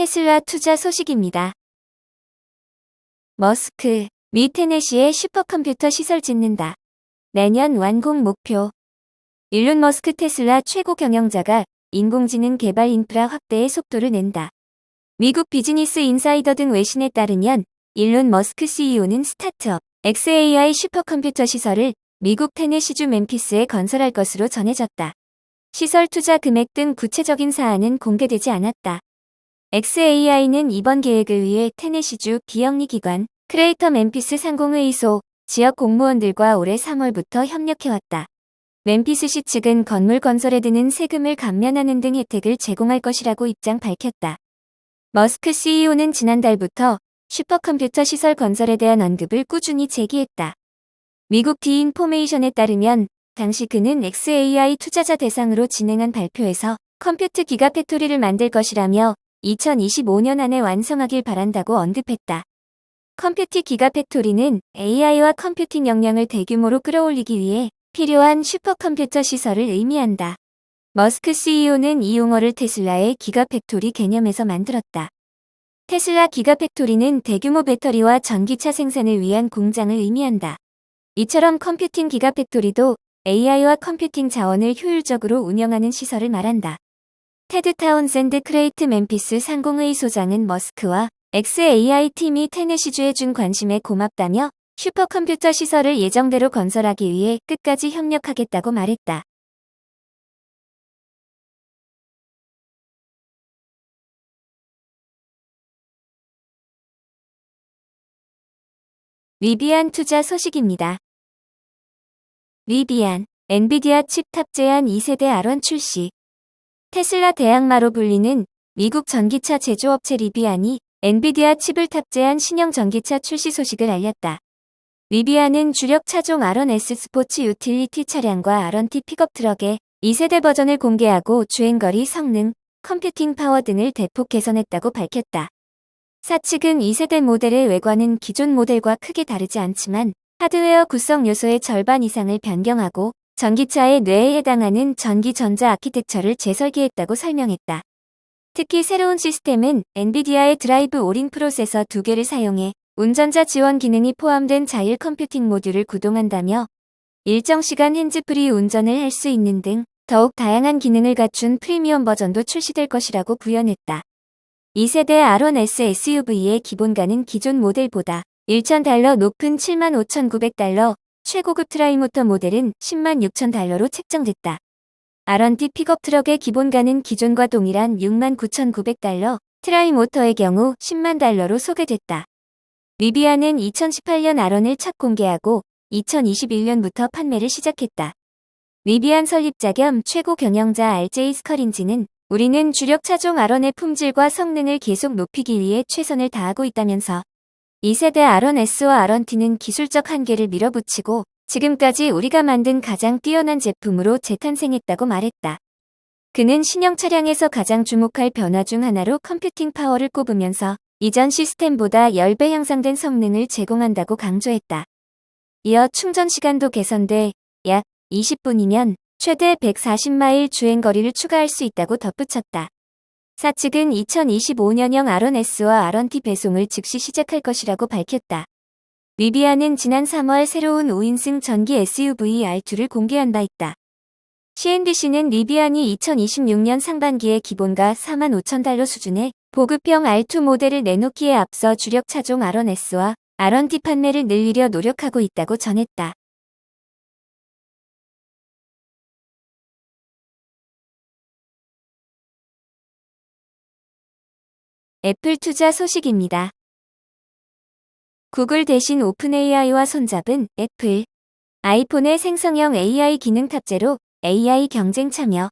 테슬라 투자 소식입니다. 머스크, 미 테네시에 슈퍼컴퓨터 시설 짓는다. 내년 완공 목표. 일론 머스크 테슬라 최고 경영자가 인공지능 개발 인프라 확대의 속도를 낸다. 미국 비즈니스 인사이더 등 외신에 따르면 일론 머스크 CEO는 스타트업 xAI 슈퍼컴퓨터 시설을 미국 테네시주 멤피스에 건설할 것으로 전해졌다. 시설 투자 금액 등 구체적인 사안은 공개되지 않았다. xAI는 이번 계획을 위해 테네시주 비영리 기관 크레이터 멤피스 상공회의소 지역 공무원들과 올해 3월부터 협력해왔다. 멤피스시 측은 건물 건설에 드는 세금을 감면하는 등 혜택을 제공할 것이라고 입장 밝혔다. 머스크 CEO는 지난달부터 슈퍼컴퓨터 시설 건설에 대한 언급을 꾸준히 제기했다. 미국 디인포메이션에 따르면 당시 그는 xAI 투자자 대상으로 진행한 발표에서 컴퓨트 기가팩토리를 만들 것이라며 2025년 안에 완성하길 바란다고 언급했다. 컴퓨팅 기가팩토리는 AI와 컴퓨팅 역량을 대규모로 끌어올리기 위해 필요한 슈퍼컴퓨터 시설을 의미한다. 머스크 CEO는 이 용어를 테슬라의 기가팩토리 개념에서 만들었다. 테슬라 기가팩토리는 대규모 배터리와 전기차 생산을 위한 공장을 의미한다. 이처럼 컴퓨팅 기가팩토리도 AI와 컴퓨팅 자원을 효율적으로 운영하는 시설을 말한다. 테드 타운샌드 크레이트 멤피스 상공회의소장은 머스크와 xAI 팀이 테네시주에 준 관심에 고맙다며 슈퍼컴퓨터 시설을 예정대로 건설하기 위해 끝까지 협력하겠다고 말했다. 리비안 투자 소식입니다. 리비안, 엔비디아 칩 탑재한 2세대 R1 출시. 테슬라 대항마로 불리는 미국 전기차 제조업체 리비안이 엔비디아 칩을 탑재한 신형 전기차 출시 소식을 알렸다. 리비안은 주력 차종 R1S 스포츠 유틸리티 차량과 R1T 픽업 트럭의 2세대 버전을 공개하고 주행거리, 성능, 컴퓨팅 파워 등을 대폭 개선했다고 밝혔다. 사측은 2세대 모델의 외관은 기존 모델과 크게 다르지 않지만 하드웨어 구성 요소의 절반 이상을 변경하고 전기차의 뇌에 해당하는 전기 전자 아키텍처를 재설계했다고 설명했다. 특히 새로운 시스템은 엔비디아의 드라이브 오린 프로세서 2개를 사용해 운전자 지원 기능이 포함된 자율 컴퓨팅 모듈을 구동한다며 일정 시간 핸즈프리 운전을 할 수 있는 등 더욱 다양한 기능을 갖춘 프리미엄 버전도 출시될 것이라고 구현했다. 2세대 R1S SUV의 기본가는 기존 모델보다 $1,000 높은 $75,900, 최고급 트라이모터 모델은 $106,000로 책정됐다. R1T 픽업 트럭의 기본가는 기존과 동일한 $69,900, 트라이모터의 경우 $100,000로 소개됐다. 리비안은 2018년 R1을 첫 공개하고 2021년부터 판매를 시작했다. 리비안 설립자 겸 최고 경영자 RJ 스커린지는 우리는 주력 차종 R1의 품질과 성능을 계속 높이기 위해 최선을 다하고 있다면서 2세대 R1S와 R1T는 기술적 한계를 밀어붙이고 지금까지 우리가 만든 가장 뛰어난 제품으로 재탄생했다고 말했다. 그는 신형 차량에서 가장 주목할 변화 중 하나로 컴퓨팅 파워를 꼽으면서 이전 시스템보다 10배 향상된 성능을 제공한다고 강조했다. 이어 충전 시간도 개선돼 약 20분이면 최대 140마일 주행거리를 추가할 수 있다고 덧붙였다. 사측은 2025년형 R1S와 R1T 배송을 즉시 시작할 것이라고 밝혔다. 리비안은 지난 3월 새로운 5인승 전기 SUV R2를 공개한 바 있다. CNBC는 리비안이 2026년 상반기에 기본가 $45,000 수준의 보급형 R2 모델을 내놓기에 앞서 주력 차종 R1S와 R1T 판매를 늘리려 노력하고 있다고 전했다. 애플 투자 소식입니다. 구글 대신 오픈AI와 손잡은 애플. 아이폰의 생성형 AI 기능 탑재로 AI 경쟁 참여.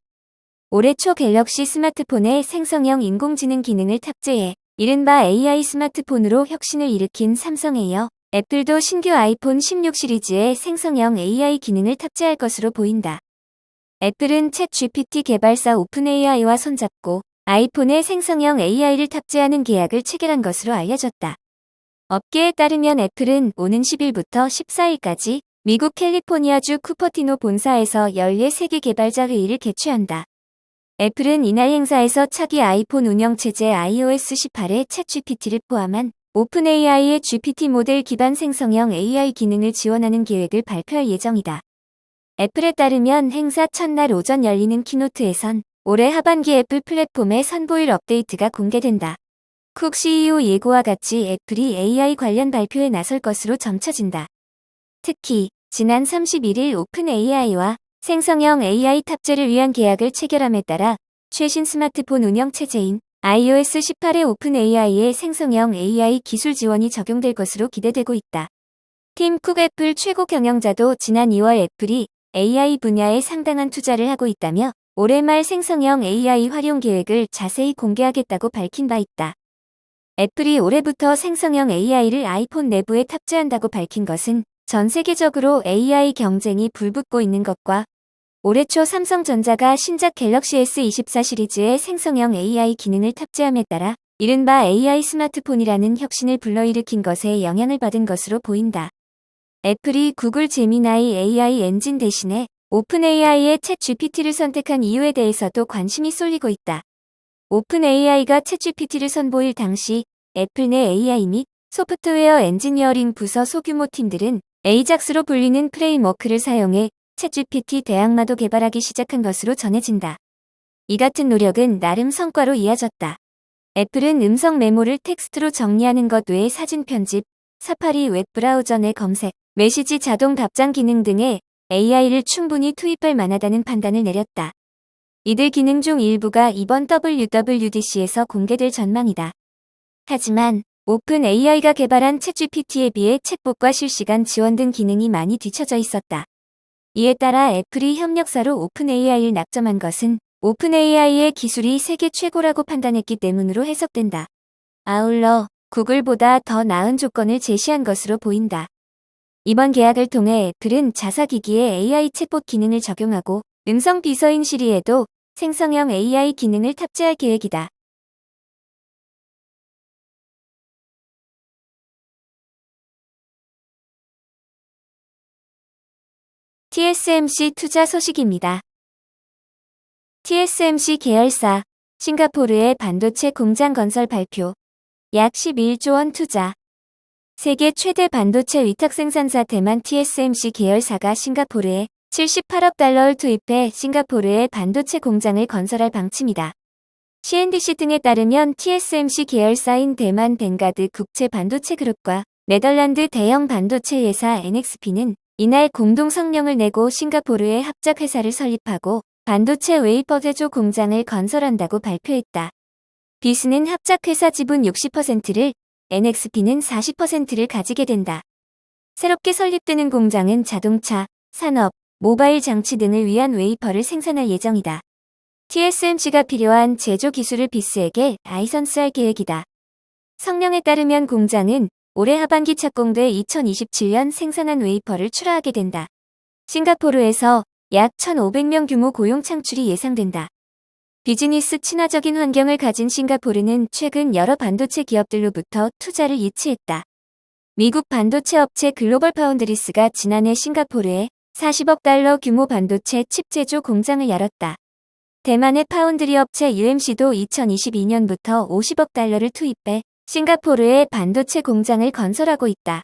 올해 초 갤럭시 스마트폰에 생성형 인공지능 기능을 탑재해 이른바 AI 스마트폰으로 혁신을 일으킨 삼성에 이어 애플도 신규 아이폰 16 시리즈에 생성형 AI 기능을 탑재할 것으로 보인다. 애플은 챗 GPT 개발사 오픈AI와 손잡고 아이폰에 생성형 AI를 탑재하는 계약을 체결한 것으로 알려졌다. 업계에 따르면 애플은 오는 10일부터 14일까지 미국 캘리포니아주 쿠퍼티노 본사에서 연례 세계 개발자 회의를 개최한다. 애플은 이날 행사에서 차기 아이폰 운영체제 iOS 18에 챗GPT를 포함한 오픈AI의 GPT 모델 기반 생성형 AI 기능을 지원하는 계획을 발표할 예정이다. 애플에 따르면 행사 첫날 오전 열리는 키노트에선 올해 하반기 애플 플랫폼에 선보일 업데이트가 공개된다. 쿡 CEO 예고와 같이 애플이 AI 관련 발표에 나설 것으로 점쳐진다. 특히 지난 31일 오픈AI와 생성형 AI 탑재를 위한 계약을 체결함에 따라 최신 스마트폰 운영체제인 iOS 18의 오픈AI의 생성형 AI 기술 지원이 적용될 것으로 기대되고 있다. 팀 쿡 애플 최고 경영자도 지난 2월 애플이 AI 분야에 상당한 투자를 하고 있다며 올해 말 생성형 AI 활용 계획을 자세히 공개하겠다고 밝힌 바 있다. 애플이 올해부터 생성형 AI를 아이폰 내부에 탑재한다고 밝힌 것은 전 세계적으로 AI 경쟁이 불붙고 있는 것과 올해 초 삼성전자가 신작 갤럭시 S24 시리즈에 생성형 AI 기능을 탑재함에 따라 이른바 AI 스마트폰이라는 혁신을 불러일으킨 것에 영향을 받은 것으로 보인다. 애플이 구글 제미나이 AI 엔진 대신에 오픈AI의 챗GPT를 선택한 이유에 대해서도 관심이 쏠리고 있다. 오픈AI가 챗GPT를 선보일 당시 애플 내 AI 및 소프트웨어 엔지니어링 부서 소규모 팀들은 AJAX로 불리는 프레임워크를 사용해 챗GPT 대항마도 개발하기 시작한 것으로 전해진다. 이 같은 노력은 나름 성과로 이어졌다. 애플은 음성 메모를 텍스트로 정리하는 것 외에 사진 편집, 사파리 웹브라우저 내 검색, 메시지 자동 답장 기능 등에 AI를 충분히 투입할 만하다는 판단을 내렸다. 이들 기능 중 일부가 이번 WWDC에서 공개될 전망이다. 하지만 오픈AI가 개발한 챗GPT에 비해 챗봇과 실시간 지원 등 기능이 많이 뒤처져 있었다. 이에 따라 애플이 협력사로 오픈AI를 낙점한 것은 오픈AI의 기술이 세계 최고라고 판단했기 때문으로 해석된다. 아울러 구글보다 더 나은 조건을 제시한 것으로 보인다. 이번 계약을 통해 애플은 자사기기에 AI 챗봇 기능을 적용하고 음성 비서인 시리에도 생성형 AI 기능을 탑재할 계획이다. TSMC 투자 소식입니다. TSMC 계열사 싱가포르의 반도체 공장 건설 발표. 약 11조 원 투자. 세계 최대 반도체 위탁 생산사 대만 TSMC 계열사가 싱가포르에 78억 달러를 투입해 싱가포르에 반도체 공장을 건설할 방침이다. CNBC 등에 따르면 TSMC 계열사인 대만 뱅가드 국제 반도체 그룹과 네덜란드 대형 반도체 회사 NXP는 이날 공동 성명을 내고 싱가포르에 합작 회사를 설립하고 반도체 웨이퍼 제조 공장을 건설한다고 발표했다. 비스는 합작 회사 지분 60%를, NXP는 40%를 가지게 된다. 새롭게 설립되는 공장은 자동차, 산업, 모바일 장치 등을 위한 웨이퍼를 생산할 예정이다. TSMC가 필요한 제조 기술을 비스에게 라이선스할 계획이다. 성명에 따르면 공장은 올해 하반기 착공돼 2027년 생산한 웨이퍼를 출하하게 된다. 싱가포르에서 약 1,500명 규모 고용 창출이 예상된다. 비즈니스 친화적인 환경을 가진 싱가포르는 최근 여러 반도체 기업들로부터 투자를 유치했다. 미국 반도체 업체 글로벌 파운드리스가 지난해 싱가포르에 40억 달러 규모 반도체 칩 제조 공장을 열었다. 대만의 파운드리 업체 UMC도 2022년부터 50억 달러를 투입해 싱가포르에 반도체 공장을 건설하고 있다.